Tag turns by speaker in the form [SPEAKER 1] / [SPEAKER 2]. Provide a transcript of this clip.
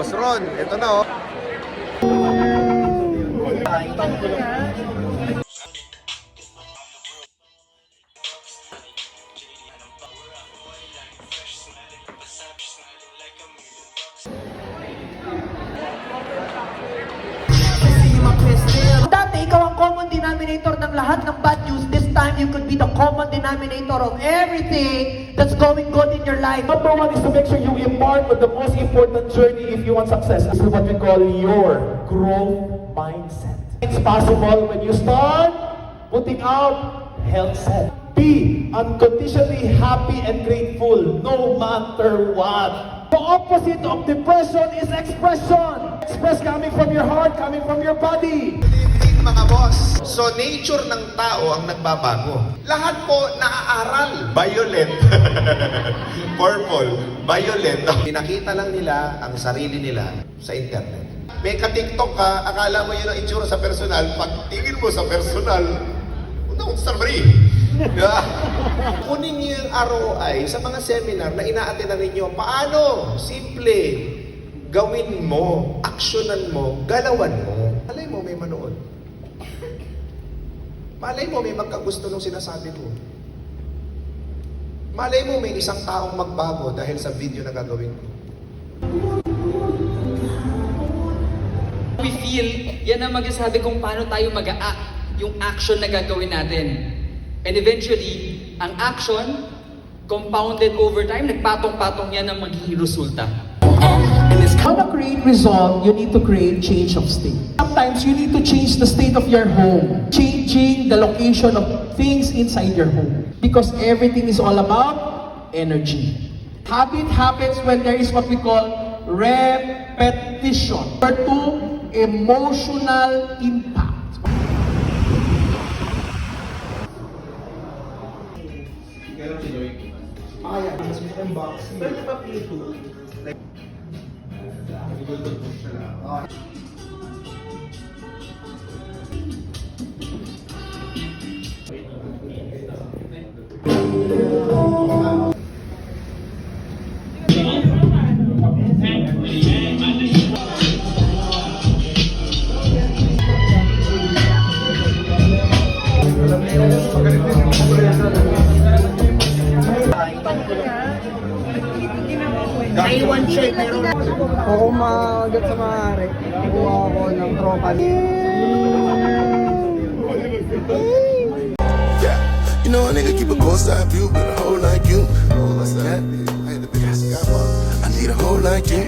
[SPEAKER 1] Boss Ron, ito na oh.
[SPEAKER 2] Dati, ikaw ang common denominator ng lahat ng bad news. This time, you could be the common denominator of everything that's going good in your life.
[SPEAKER 3] Number one is to make sure you embark on the most important journey if you want success. This is what we call your growth mindset. It's possible when you start putting out health set. Be unconditionally happy and grateful no matter what. The opposite of depression is expression. Express coming from your heart, coming from your body.
[SPEAKER 1] Mga boss, so nature ng tao ang nagbabago. Lahat po naaaral. Violet. Purple. Violet. Pinakita lang nila ang sarili nila sa internet. May ka-TikTok ka, akala mo yun ang itsura sa personal. Pag tingin mo sa personal, unang starbury. Kunin niyo yung ROI sa mga seminar na ina-attendan ninyo. Paano? Simple. Gawin mo, aksyonan mo, galawan mo. Malay mo may manood. Malay mo may magkagusto nung sinasabi ko. Malay mo may isang taong magbago dahil sa video na gagawin ko.
[SPEAKER 4] We feel, yan ang magsasabi kung paano tayo mag-a-act, yung action na gagawin natin. And eventually, ang action, compounded over time, nagpatong-patong yan ang magiging resulta.
[SPEAKER 2] How to create result, you need to create change of state. Sometimes you need to change the state of your home, changing the location of things inside your home. Because everything is all about energy. Habit happens when there is what we call repetition. Number two, emotional impact. Naiwan shirt, meron.
[SPEAKER 5] Oo, magat sa maaari. Kuha ako ng tropa.
[SPEAKER 6] You know a nigga keep a courtside view, but a hoe like you. I need a hoe like you.